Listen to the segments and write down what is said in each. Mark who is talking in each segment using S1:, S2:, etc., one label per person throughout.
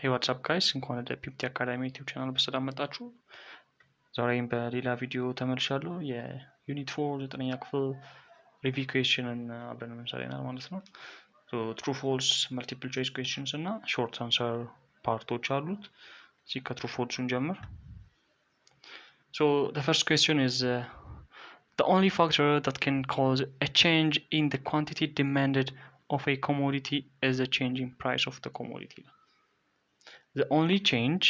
S1: Hey, what's up guys? እንኳን ወደ ፒፕቲ አካዳሚ ዩቲዩብ ቻናል በሰላም መጣችሁ። ዛሬም በሌላ ቪዲዮ ተመልሻለሁ። የዩኒት 4 9ኛ ክፍል ሪቪው ኩዌስችንን አብረን እንሰራለን ማለት ነው። ትሩ ፎልስ መልቲፕል ቾይስ ኩዌስችንስ እና ሾርት አንሰር ፓርቶች አሉት። እዚህ ከትሩ ፎልሱን ጀምር። So the first question is the only factor that can cause a change in the quantity demanded of a commodity is the change in price of the commodity. The only change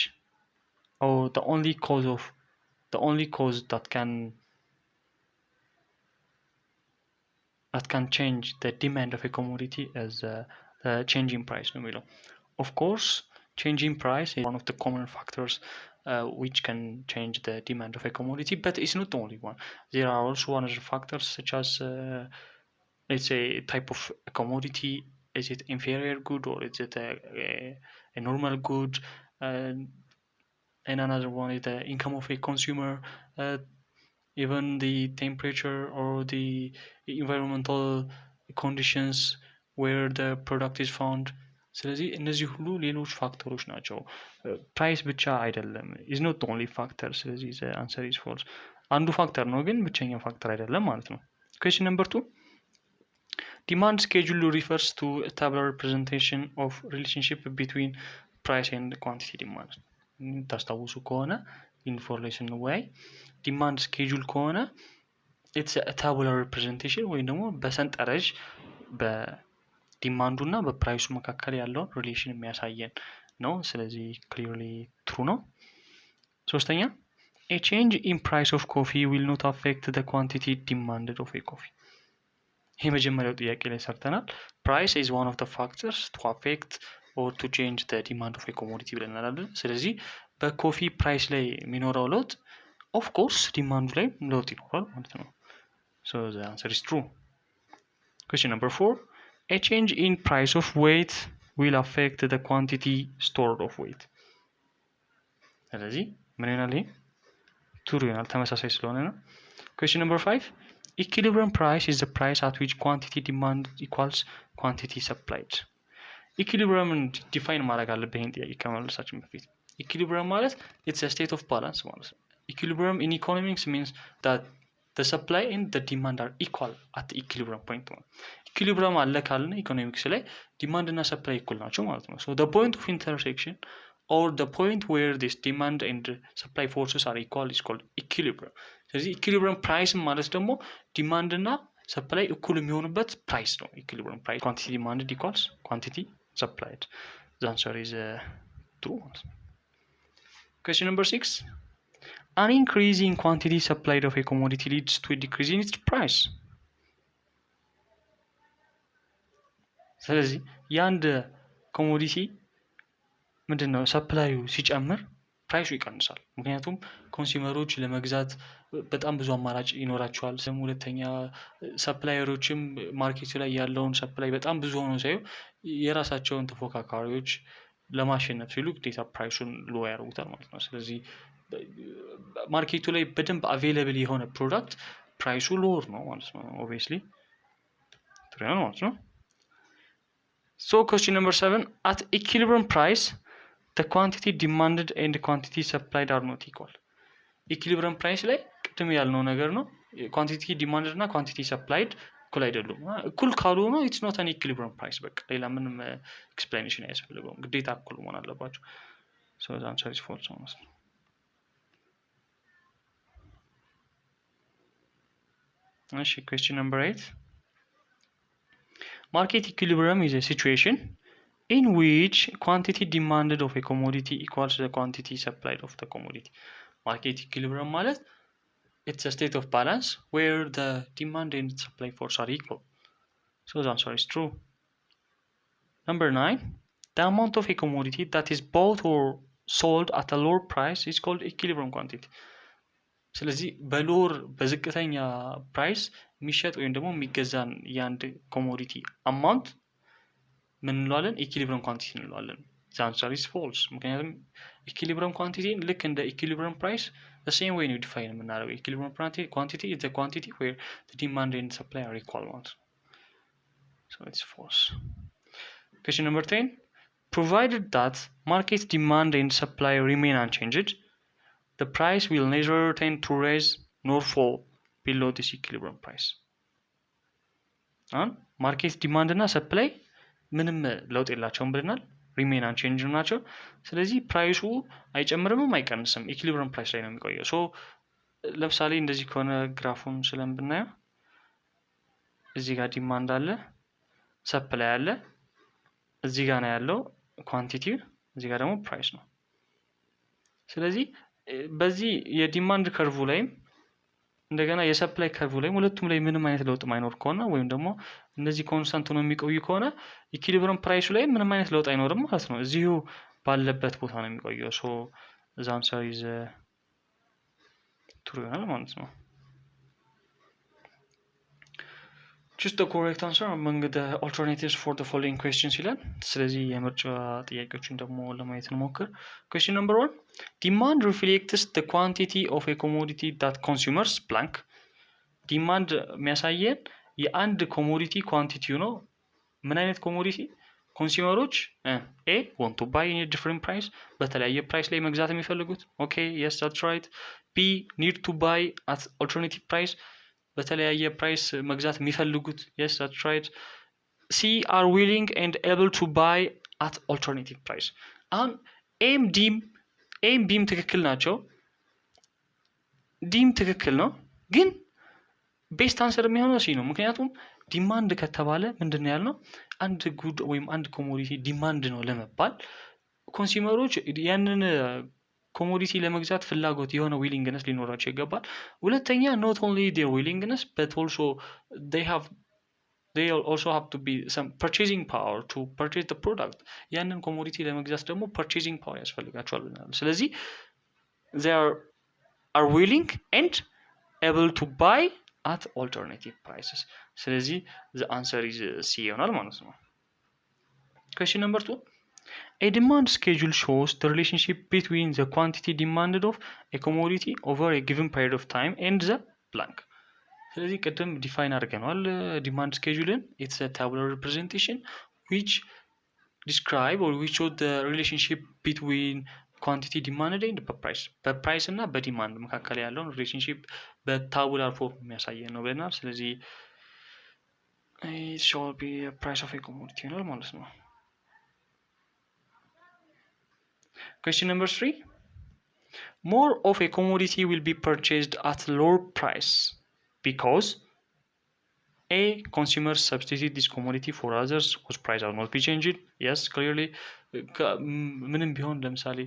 S1: or the only cause that can change the demand of a commodity is the change in price. Of course, change in price is one of the common factors which can change the demand of a commodity, but it's not the only one. There are also other factors such as let's say type of commodity. Is it inferior good or is it a normal good? And another one is the income of a consumer, even the temperature or the environmental conditions where the product is found. ስለዚህ እነዚህ ሁሉ ሌሎች ፋክተሮች ናቸው። ፕራይስ ብቻ አይደለም። is not the only factor. ስለዚህ the answer is false. አንዱ ፋክተር ነው ግን ብቸኛው ፋክተር አይደለም ማለት ነው። question number 2. Demand schedule refers to a tabular representation of relationship between price and quantity demand. ታስታውሱ ከሆነ ኢንፎርሜሽን ወይ ዲማንድ ስኬጁል ከሆነ ኢትስ አ ታቡላር ሪፕሬዘንቴሽን ወይም ደግሞ በሰንጠረዥ በዲማንዱ እና በፕራይሱ መካከል ያለውን ሪሌሽን የሚያሳየን ነው። ስለዚህ ክሊርሊ ትሩ ነው። ሶስተኛ a change in price of coffee will not affect the quantity demanded of a coffee. ይሄ መጀመሪያው ጥያቄ ላይ ሰርተናል። price is one of the factors to affect or to change the demand of a commodity ብለናል አይደል? ስለዚህ በኮፊ ፕራይስ ላይ የሚኖረው ለውጥ of course ዲማንዱ ላይ ለውጥ ይኖራል ማለት ነው። So the answer is true. Question number 4. A change in price of weight will affect the quantity stored of weight. ስለዚህ ምን ይሆናል? ትሩ ይሆናል ተመሳሳይ ስለሆነ ነው። Question number 5. Equilibrium price is the price at which quantity demanded equals quantity supplied. ኢኩሊብሪየምን ዲፋይን ማድረግ አለብህ ይሄን ጥያቄ ከመመለሳችን በፊት። ኢኩሊብሪየም ማለት it's a state of balance ማለት ነው። ኢኩሊብሪየም in economics means that the supply and the demand are equal at the equilibrium point ነው። ኢኩሊብሪየም አለ ካልን ኢኮኖሚክስ ላይ ዲማንድ እና ሰፕላይ እኩል ናቸው ማለት ነው። So the point of intersection or the point where this demand and supply forces are equal is called equilibrium. ስለዚህ ኢኩሊብሪየም ፕራይስ ማለት ደግሞ ዲማንድ እና ሰፕላይ እኩል የሚሆኑበት ፕራይስ ነው። ኢኩሊብሪየም ፕራይስ quantity demanded equals quantity supplied. The answer is true. Question number 6. An increase in quantity supplied of a commodity leads to a decrease in its price. ስለዚህ የአንድ ኮሞዲቲ ምንድነው ሰፕላዩ ሲጨምር ፕራይሱ ይቀንሳል። ምክንያቱም ኮንሱመሮች ለመግዛት በጣም ብዙ አማራጭ ይኖራቸዋል። ሁለተኛ ሰፕላየሮችም ማርኬቱ ላይ ያለውን ሰፕላይ በጣም ብዙ ሆኖ ሳይሆን የራሳቸውን ተፎካካሪዎች ለማሸነፍ ሲሉ ግዴታ ፕራይሱን ሎ ያደርጉታል ማለት ነው። ስለዚህ ማርኬቱ ላይ በደንብ አቬይለብል የሆነ ፕሮዳክት ፕራይሱ ሎወር ነው ማለት ነው። ኦብቪየስሊ ትሪያል ማለት ነው። So question number 7. At equilibrium price the quantity demanded and the quantity supplied are not equal. ኢኩሊብሪየም ፕራይስ ላይ ቅድም ያልነው ነገር ነው። ኳንቲቲ ዲማንድድ እና ኳንቲቲ ሰፕላይድ እኩል አይደሉም። እኩል ካልሆኑ ኢትስ ኖት አን ኢኩሊብሪየም ፕራይስ። በቃ ሌላ ምንም ኤክስፕላኔሽን አያስፈልገውም። ግዴታ እኩል መሆን አለባቸው። So the answer is false ማለት ነው። እሺ question number 8. Market equilibrium is a situation in which quantity demanded of a commodity equals the quantity supplied of the commodity. Market equilibrium ማለት it's a state of balance where the demand and supply force are equal. So the answer is true. Number 9. The amount of a commodity that is bought or sold at a lower price is called equilibrium quantity. ስለዚህ በሎር በዝቅተኛ ፕራይስ የሚሸጥ ወይም ደግሞ የሚገዛን የአንድ ኮሞዲቲ አማውንት ምን እንለዋለን? ኢኩሊብሪየም ኳንቲቲ እንለዋለን። The answer is false. ምክንያቱም ኢኩሊብሪየም ኳንቲቲ ልክ እንደ ኢኩሊብሪየም ፕራይስ the same way ነው ዲፋይን የምናደርገው። ኢኩሊብሪየም ኳንቲቲ is the quantity where the demand and supply are equal ማለት ነው። So it's false. Question number 10. provided that market demand and supply remain unchanged, the price will neither tend to rise nor fall below this equilibrium price. ማርኬት ዲማንድ እና ሰፕላይ ምንም ለውጥ የላቸውም ብለናል። ሪሜን አንቼንጅ ናቸው። ስለዚህ ፕራይሱ አይጨምርምም አይቀንስም፣ ኢኩሊብረም ፕራይስ ላይ ነው የሚቆየው። ሶ ለምሳሌ እንደዚህ ከሆነ ግራፉን ስለምብናየው እዚህ ጋር ዲማንድ አለ፣ ሰፕላይ አለ፣ እዚህ ጋር ነው ያለው ኳንቲቲ፣ እዚህ ጋር ደግሞ ፕራይስ ነው። ስለዚህ በዚህ የዲማንድ ከርቭ ላይም እንደገና የሰፕላይ ከርቭ ላይም ሁለቱም ላይ ምንም አይነት ለውጥ ማይኖር ከሆነ ወይም ደግሞ እነዚህ ኮንስታንት ነው የሚቆዩ ከሆነ ኢኩሊብረም ፕራይሱ ላይ ምንም አይነት ለውጥ አይኖርም ማለት ነው። እዚሁ ባለበት ቦታ ነው የሚቆየው። ሶ the answer is true ይሆናል ማለት ነው። choose the correct answer among the alternatives for the following questions ይላል። ስለዚህ የምርጫ ጥያቄዎችን ደግሞ ለማየት እንሞክር። question number 1 demand reflects the quantity of a commodity that consumers blank ዲማንድ የሚያሳየን የአንድ ኮሞዲቲ ኳንቲቲው ነው። ምን አይነት ኮሞዲቲ? ኮንሱመሮች ኤ want to buy in a different price በተለያየ ፕራይስ ላይ መግዛት የሚፈልጉት። ኦኬ yes that's right። ቢ need to buy at alternative price በተለያየ ፕራይስ መግዛት የሚፈልጉት። yes that's right። ሲ are willing and able to buy at alternative price አሁን ኤም ቢም ትክክል ናቸው። ዲም ትክክል ነው፣ ግን ቤስት አንሰር የሚሆነው ሲ ነው። ምክንያቱም ዲማንድ ከተባለ ምንድነው ያልነው? አንድ ጉድ ወይም አንድ ኮሞዲቲ ዲማንድ ነው ለመባል ኮንሱመሮች ያንን ኮሞዲቲ ለመግዛት ፍላጎት የሆነ ዊሊንግነስ ሊኖራቸው ይገባል። ሁለተኛ not only their willingness but also they also have to be some purchasing power to purchase the product ያንን ኮሞዲቲ ለመግዛት ደግሞ purchasing power ያስፈልጋቸዋል ብለናል። ስለዚህ they are willing and able to buy at alternative prices ስለዚህ the answer is C ይሆናል ማለት ነው። question number 2 a demand schedule shows the relationship between the quantity demanded of a commodity over a given period of time and the blank ስለዚህ ቅድም ዲፋይን አድርገናል ዲማንድ ስኬጁልን it's a tabular representation which describe or which show the relationship between quantity demanded and price በፕራይስ እና በዲማንድ መካከል ያለውን ሪሌሽንሺፕ በታቡላር ፎርም የሚያሳየን ነው ብለናል። ስለዚህ it shall be a price of a commodity ይሆናል ማለት ነው። question number 3 more of a commodity will be purchased at lower price because a consumers substitute this commodity for others whose price will not be changed. yes clearly ምንም ቢሆን ለምሳሌ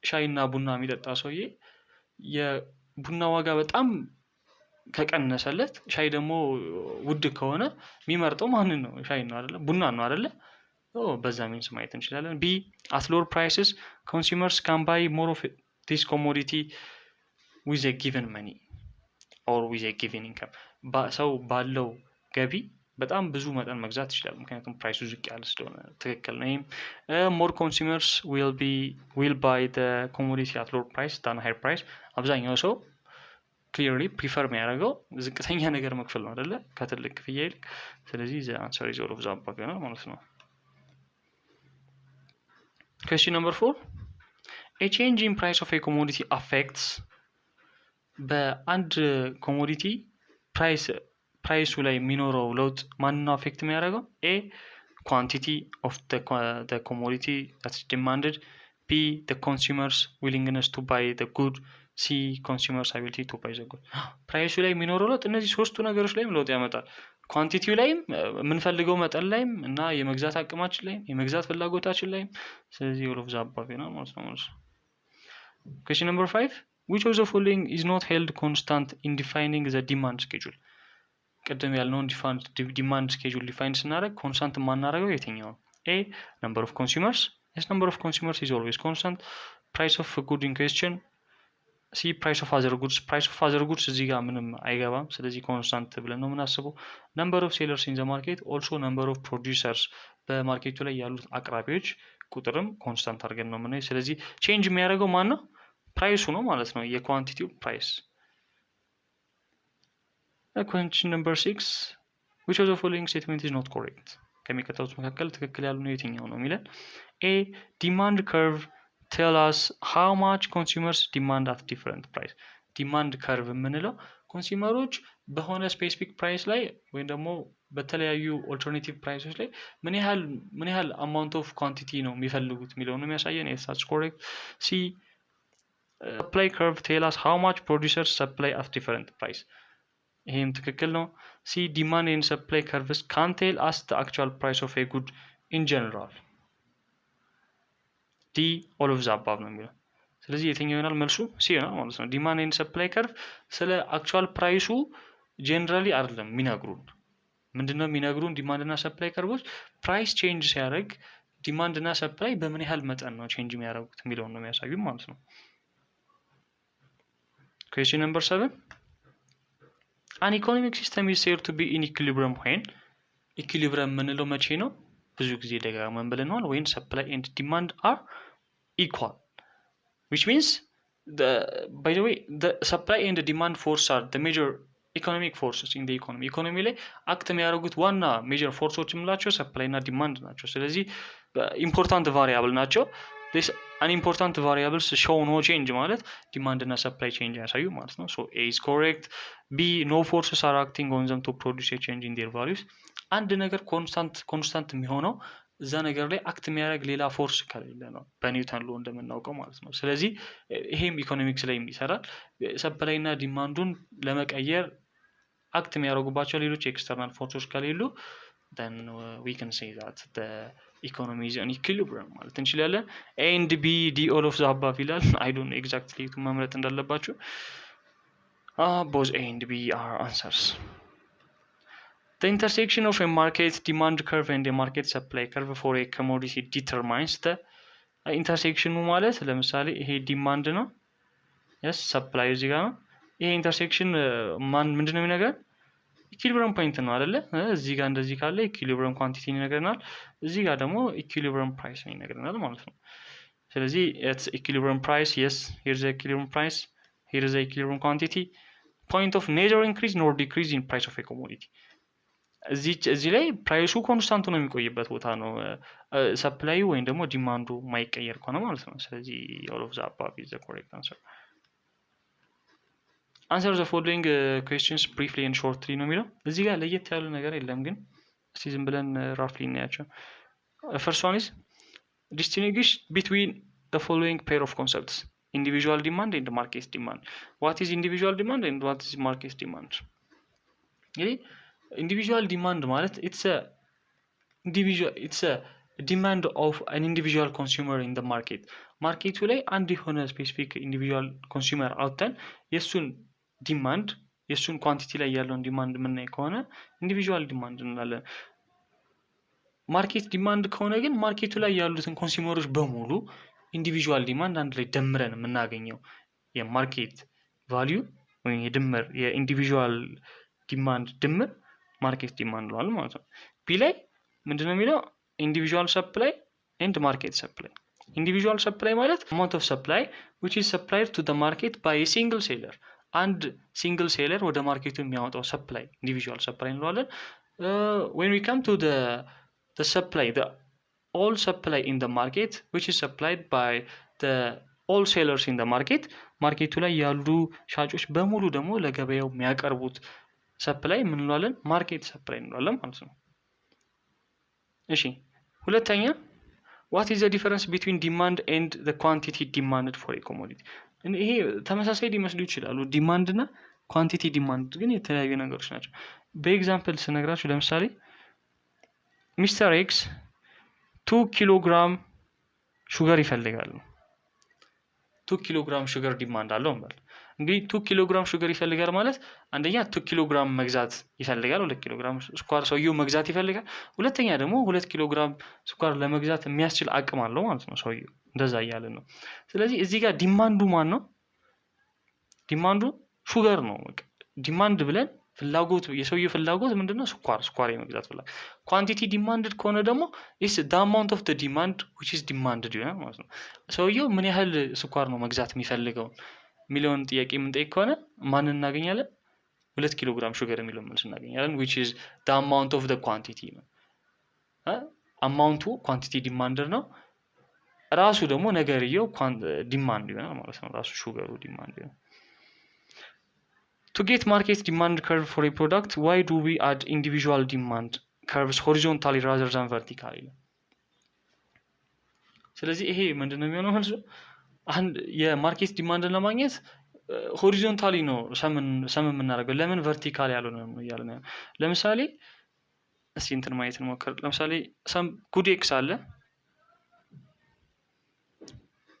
S1: ሻይና ቡና የሚጠጣ ሰውዬ የቡና ዋጋ በጣም ከቀነሰለት ሻይ ደግሞ ውድ ከሆነ የሚመርጠው ማንን ነው? ሻይ ነው አይደለ? ቡና ነው አይደለ? በዛ ሚንስ ማየት እንችላለን። ቢ at lower prices consumers can buy more of this commodity with a given money or with a given income ሰው ባለው ገቢ በጣም ብዙ መጠን መግዛት ይችላል፣ ምክንያቱም ፕራይሱ ዝቅ ያለ ስለሆነ። ትክክል ነው። more consumers will buy the commodity at lower price than higher price አብዛኛው ሰው ክሊርሊ ፕሪፈር የሚያደርገው ዝቅተኛ ነገር መክፈል ነው አይደለ? ከትልቅ ክፍያ ይልቅ። ስለዚህ the answer is all of the above ነው ማለት ነው። question number 4 a change in price of a commodity affects በአንድ ኮሞዲቲ ፕራይሱ ላይ የሚኖረው ለውጥ ማንን ነው አፌክት የሚያደርገው? ኤ quantity of the commodity that's demanded b the consumers willingness to buy the good c consumers ability to buy the good ፕራይሱ ላይ የሚኖረው ለውጥ እነዚህ ሶስቱ ነገሮች ላይም ለውጥ ያመጣል። ኳንቲቲው ላይም የምንፈልገው መጠን ላይም እና የመግዛት አቅማችን ላይም የመግዛት ፍላጎታችን ላይም። ስለዚህ all of the above ነው ማለት ነው። question number 5 which of the following is not held constant in defining the demand schedule ቅድም ያልነውን ዲማንድ ስኬጁል ዲፋይን ስናደርግ ኮንስታንት የማናደርገው የትኛው ነው? ኤ number of consumers yes number of consumers is always constant price of good in question ሲ price of other goods እዚህ ጋር ምንም አይገባም፣ ስለዚህ ኮንስታንት ብለን ነው የምናስበው። number of sellers in the market also number of producers በማርኬቱ ላይ ያሉት አቅራቢዎች ቁጥርም ኮንስታንት አድርገን ነው የምናየው። ስለዚህ ቼንጅ የሚያደርገው ማን ነው? ፕራይሱ ነው ማለት ነው፣ የኳንቲቲው ፕራይስ። question number 6 which of the following statement is not correct ከሚከተሉት መካከል ትክክል ያልሆነው የትኛው ነው የሚለን? ኤ ዲማንድ ከርቭ ቴል አስ ሃው ማች ኮንሱመርስ ዲማንድ አት ዲፈረንት ፕራይስ። ዲማንድ ከርቭ የምንለው ኮንሱመሮች በሆነ ስፔሲፊክ ፕራይስ ላይ ወይም ደግሞ በተለያዩ ኦልተርኔቲቭ ፕራይሶች ላይ ምን ያህል አማውንት ኦፍ ኳንቲቲ ነው የሚፈልጉት የሚለው ነው የሚያሳየን። የስ that's correct። ሲ supply curve tell us how much producers supply at different price። ይሄም ትክክል ነው። ሲ demand and supply curves can tell us the actual price of a good in general። ዲ all of the above ነው የሚለው። ስለዚህ የትኛው ይሆናል መልሱ? ሲ ነው ማለት ነው። ዲማንድ ኤንድ ሰፕላይ ከርቭ ስለ አክቹዋል ፕራይሱ ጀነራሊ አይደለም የሚነግሩን። ምንድነው የሚነግሩን? ዲማንድ እና ሰፕላይ ከርቮች ፕራይስ ቼንጅ ሲያደርግ ዲማንድ እና ሰፕላይ በምን ያህል መጠን ነው ቼንጅ የሚያደርጉት የሚለውን ነው የሚያሳዩን ማለት ነው። ኩዌስችን ነምበር 7 አን ኢኮኖሚክ ሲስተም ኢዝ ሴድ ቱ ቢ ኢን ኢኩሊብሪየም ዌን። ኢኩሊብሪየም የምንለው መቼ ነው? ብዙ ጊዜ ደጋግመን ብለናል። ወይን ሰፕላይ ኤንድ ዲማንድ አር ኢኳል which means by the way the supply and the demand force are the major economic forces in the economy። ኢኮኖሚ ላይ አክት የሚያደርጉት ዋና ሜጀር ፎርሶች የምላቸው ሰፕላይ እና ዲማንድ ናቸው። ስለዚህ ኢምፖርታንት ቫሪያብል ናቸው። this unimportant variables show no change ማለት ዲማንድ እና ሰፕላይ ቼንጅ ያሳዩ ማለት ነው። so A is correct። B no forces are acting on them to produce a change in their values። አንድ ነገር ኮንስታንት የሚሆነው እዛ ነገር ላይ አክት የሚያደርግ ሌላ ፎርስ ከሌለ ነው፣ በኒውተን ሎ እንደምናውቀው ማለት ነው። ስለዚህ ይሄም ኢኮኖሚክስ ላይ ይሰራል። ሰፕላይ እና ዲማንዱን ለመቀየር አክት የሚያደርጉባቸው ሌሎች ኤክስተርናል ፎርሶች ከሌሉ then we can say that the economy is in equilibrium ማለት እንችላለን። A and B D all of the above ይላል። I don't know exactly የቱን መምረጥ እንዳለባችሁ። both A and B are answers። The intersection of a market demand curve and a market supply curve for a commodity determines the intersection ማለት ለምሳሌ ይሄ ዲማንድ ነው፣ yes supply እዚህ ጋር ነው። ይሄ ኢንተርሴክሽን ምንድነው የሚነግረን? ኢኩሊብሪየም ፖይንት ነው አይደለ? እዚህ ጋር እንደዚህ ካለ ኢኩሊብሪየም ኳንቲቲ ይነግረናል፣ እዚህ ጋር ደግሞ ኢኩሊብሪየም ፕራይስ ነው ይነግረናል ማለት ነው። ስለዚህ it's equilibrium price, yes here's the equilibrium price, here's the equilibrium quantity, point of neither increase nor decrease in price of a commodity። እዚህ ላይ ፕራይሱ ኮንስታንት ነው የሚቆይበት ቦታ ነው ሰፕላዩ ወይም ደግሞ ዲማንዱ ማይቀየር ከሆነ ማለት ነው። ስለዚህ all of the above is the correct answer። answer the following questions briefly and shortly ነው የሚለው። እዚህ ጋር ለየት ያለ ነገር የለም፣ ግን እስቲ ዝም ብለን ራፍሊ እናያቸው። first one is distinguish between the following pair of concepts individual demand and market demand። what is individual demand and what is market demand? እንግዲህ individual demand ማለት it's a demand of an individual consumer in the market። ማርኬቱ ላይ አንድ የሆነ ስፔሲፊክ ኢንዲቪጁዋል ኮንሱመር አውጥተን የሱን ዲማንድ የሱን ኳንቲቲ ላይ ያለውን ዲማንድ የምናይ ከሆነ ኢንዲቪጁዋል ዲማንድ እንላለን። ማርኬት ዲማንድ ከሆነ ግን ማርኬቱ ላይ ያሉትን ኮንሱመሮች በሙሉ ኢንዲቪጁዋል ዲማንድ አንድ ላይ ደምረን የምናገኘው የማርኬት ቫልዩ ወይም የድምር የኢንዲቪጁዋል ዲማንድ ድምር ማርኬት ዲማንድ ነው ማለት ነው። ቢ ላይ ምንድነው የሚለው? ኢንዲቪጁዋል ሰፕላይ ኤንድ ማርኬት ሰፕላይ። ኢንዲቪጁዋል ሰፕላይ ማለት amount of supply which is supplied to the market by a single seller። አንድ ሲንግል ሴለር ወደ ማርኬቱ የሚያወጣው ሰፕላይ ኢንዲቪጁዋል ሰፕላይ እንለዋለን። when we come to the supply, the all supply in the market which is supplied by the all sellers in the market ማርኬቱ ላይ ያሉ ሻጮች በሙሉ ደግሞ ለገበያው የሚያቀርቡት ሰፕላይ ምን እንለዋለን? ማርኬት ሰፕላይ እንለዋለን ማለት ነው። እሺ ሁለተኛ what is the difference between demand and the quantity demanded for a commodity? ይሄ ተመሳሳይ ሊመስሉ ይችላሉ። ዲማንድ እና ኳንቲቲ ዲማንድ ግን የተለያዩ ነገሮች ናቸው። በኤግዛምፕል ስነግራችሁ ለምሳሌ ሚስተር ኤክስ 2 ኪሎ ግራም ሹገር ይፈልጋሉ። 2 ኪሎ ግራም ሹገር ዲማንድ አለው ማለት እንግዲህ 2 ኪሎ ግራም ሹገር ይፈልጋል ማለት አንደኛ 2 ኪሎ ግራም መግዛት ይፈልጋል፣ 2 ኪሎ ግራም ስኳር ሰውየው መግዛት ይፈልጋል። ሁለተኛ ደግሞ 2 ኪሎ ግራም ስኳር ለመግዛት የሚያስችል አቅም አለው ማለት ነው ሰውየው። እንደዛ እያለ ነው። ስለዚህ እዚህ ጋር ዲማንዱ ማን ነው? ዲማንዱ ሹገር ነው። ዲማንድ ብለን ፍላጎቱ የሰውየው ፍላጎት ምንድነው? ስኳር የመግዛት ፍላጎት። ኳንቲቲ ዲማንድድ ከሆነ ደግሞ is the amount of the demand which is demanded ይሆናል ማለት ነው። ሰውየው ምን ያህል ስኳር ነው መግዛት የሚፈልገው ሚሊዮን ጥያቄ የምንጠይቅ ከሆነ ማንን እናገኛለን? 2 ኪሎ ግራም ሹገር የሚለውን መልስ እናገኛለን which is the amount of the quantity ነው። አማውንቱ ኳንቲቲ ዲማንድ ነው። ራሱ ደግሞ ነገርየው ዲማንድ ይሆናል ማለት ነው። ራሱ ሹገሩ ዲማንድ ይሆናል። To get market demand curve for a product, why do we add individual demand curves horizontally rather than vertically? ስለዚህ ይሄ ምንድነው የሚሆነው መልሱ? አንድ የማርኬት ዲማንድን ለማግኘት ሆሪዞንታሊ ነው ሰም የምናደርገው። ለምን ቨርቲካል ያልሆነ ነው እያልን ነው። ለምሳሌ እስኪ እንትን ማየት እንሞክር። ለምሳሌ ሰም ጉድ ኤክስ አለ፣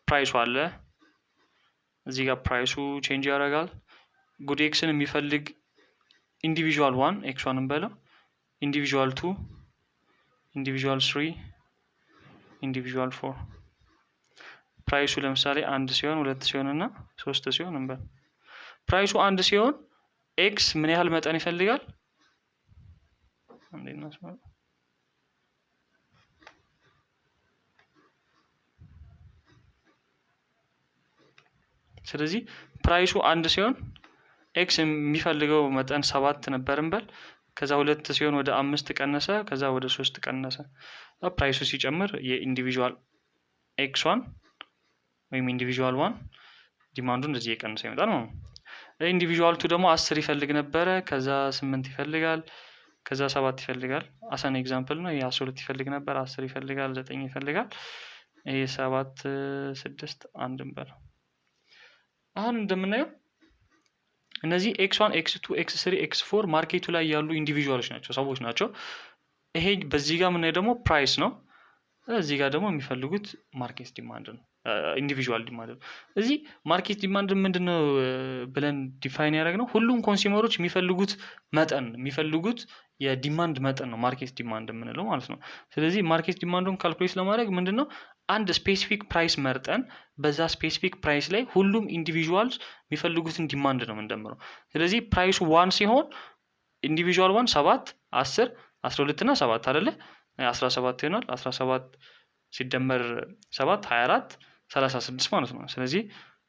S1: ፕራይሱ አለ። እዚህ ጋር ፕራይሱ ቼንጅ ያደርጋል። ጉድ ኤክስን የሚፈልግ ኢንዲቪዥዋል 1 ኤክስ 1 እንበለው፣ ኢንዲቪዥዋል 2፣ ኢንዲቪዥዋል 3፣ ኢንዲቪዥዋል 4። ፕራይሱ ለምሳሌ 1 ሲሆን 2 ሲሆን እና 3 ሲሆን እንበል። ፕራይሱ 1 ሲሆን ኤክስ ምን ያህል መጠን ይፈልጋል? ስለዚህ ፕራይሱ 1 ሲሆን ኤክስ የሚፈልገው መጠን 7 ነበር እንበል። ከዛ 2 ሲሆን ወደ 5 ቀነሰ፣ ከዛ ወደ 3 ቀነሰ። ፕራይሱ ሲጨምር የኢንዲቪዥዋል ኤክስ 1 ወይም ኢንዲቪዥዋል 1 ዲማንዱ እንደዚህ የቀነሰ ይመጣል ማለት ነው። ኢንዲቪዥዋል 2 ደግሞ 10 ይፈልግ ነበረ፣ ከዛ 8 ይፈልጋል፣ ከዛ 7 ይፈልጋል። አሳን ኤግዛምፕል ነው። ይሄ 12 ይፈልግ ነበር፣ 10 ይፈልጋል፣ 9 ይፈልጋል። ይሄ 7 6 1 እንበል። አሁን እንደምናየው እነዚህ x1 x2 x3 x4 ማርኬቱ ላይ ያሉ ኢንዲቪዥዋሎች ናቸው፣ ሰዎች ናቸው። ይሄ በዚህ ጋር የምናየው ደግሞ ፕራይስ ነው። እዚህ ጋር ደግሞ የሚፈልጉት ማርኬት ዲማንድ ነው፣ ኢንዲቪዥዋል ዲማንድ ነው። እዚህ ማርኬት ዲማንድ ምንድነው ብለን ዲፋይን ያደረግነው ሁሉም ኮንሱመሮች የሚፈልጉት መጠን የሚፈልጉት የዲማንድ መጠን ነው ማርኬት ዲማንድ የምንለው ማለት ነው። ስለዚህ ማርኬት ዲማንዱን ካልኩሌት ለማድረግ ምንድነው አንድ ስፔሲፊክ ፕራይስ መርጠን በዛ ስፔሲፊክ ፕራይስ ላይ ሁሉም ኢንዲቪዥዋልስ የሚፈልጉትን ዲማንድ ነው የምንደምረው። ስለዚህ ፕራይሱ 1 ሲሆን ኢንዲቪዥዋል 1 7 10 12 እና 7 አይደለ 17 ይሆናል። 17 ሲደመር 7 24 36 ማለት ነው። ስለዚህ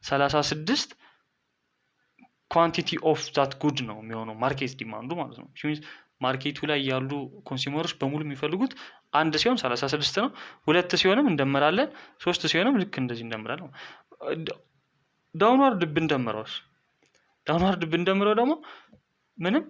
S1: 36 ኳንቲቲ ኦፍ ዛት ጉድ ነው የሚሆነው ማርኬት ዲማንዱ ማለት ነው። ማርኬቱ ላይ ያሉ ኮንሱመሮች በሙሉ የሚፈልጉት 1 ሲሆን 36 ነው። 2 ሲሆንም እንደምራለን፣ 3 ሲሆንም ልክ እንደዚህ እንደምራለን። ዳውንዋርድ ብንደምረው ደግሞ ምንም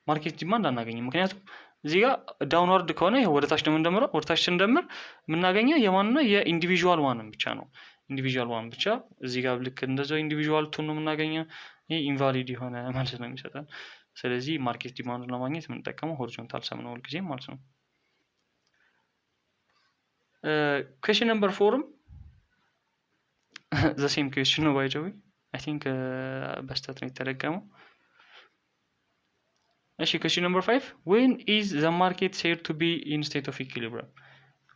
S1: ማርኬት ዲማንድ አናገኝም። ምክንያቱም እዚህ ጋር ዳውንዋርድ ከሆነ ይሄ ወደ ታች ነው የምንደምረው። ወደ ታች ስንደምር የምናገኘው የማንና የኢንዲቪዥዋል ዋንን ብቻ ነው። ኢንዲቪዥዋል ዋን ብቻ እዚህ ጋር ልክ እንደዛው ኢንዲቪዥዋል ቱን ነው የምናገኘው። ይሄ ኢንቫሊድ የሆነ መልስ ነው የሚሰጠን። ስለዚህ ማርኬት ዲማንዱን ለማግኘት የምንጠቀመው ሆሪዞንታል ሰም ነው ሁልጊዜም ማለት ነው። ኩዌስችን ነምበር 4ም ዘ ሴም ኩዌስችን ነው ባይ ዘ ዌይ አይ ቲንክ በስተት ነው የተደገመው። እሺ ኩዌስችን ነምበር 5 when is the market said to be in state of equilibrium?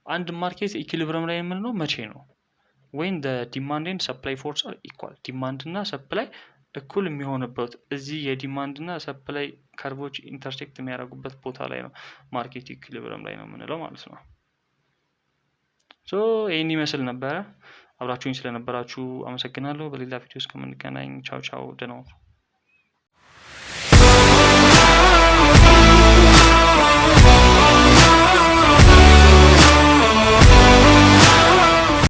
S1: አንድ ማርኬት ኢኩሊብሪየም ላይ የምንለው መቼ ነው? when the demand and supply force are equal ዲማንድ እና ሰፕላይ እኩል የሚሆንበት እዚህ የዲማንድ እና ሰፕላይ ከርቮች ኢንተርሴክት የሚያደርጉበት ቦታ ላይ ነው ማርኬት ኢኩሊብሪየም ላይ ነው የምንለው ማለት ነው። ሶ ይሄን ይመስል ነበረ። አብራችሁኝ ስለነበራችሁ አመሰግናለሁ። በሌላ ቪዲዮ እስከምንገናኝ ቻው ቻው፣ ደህና ሁኑ።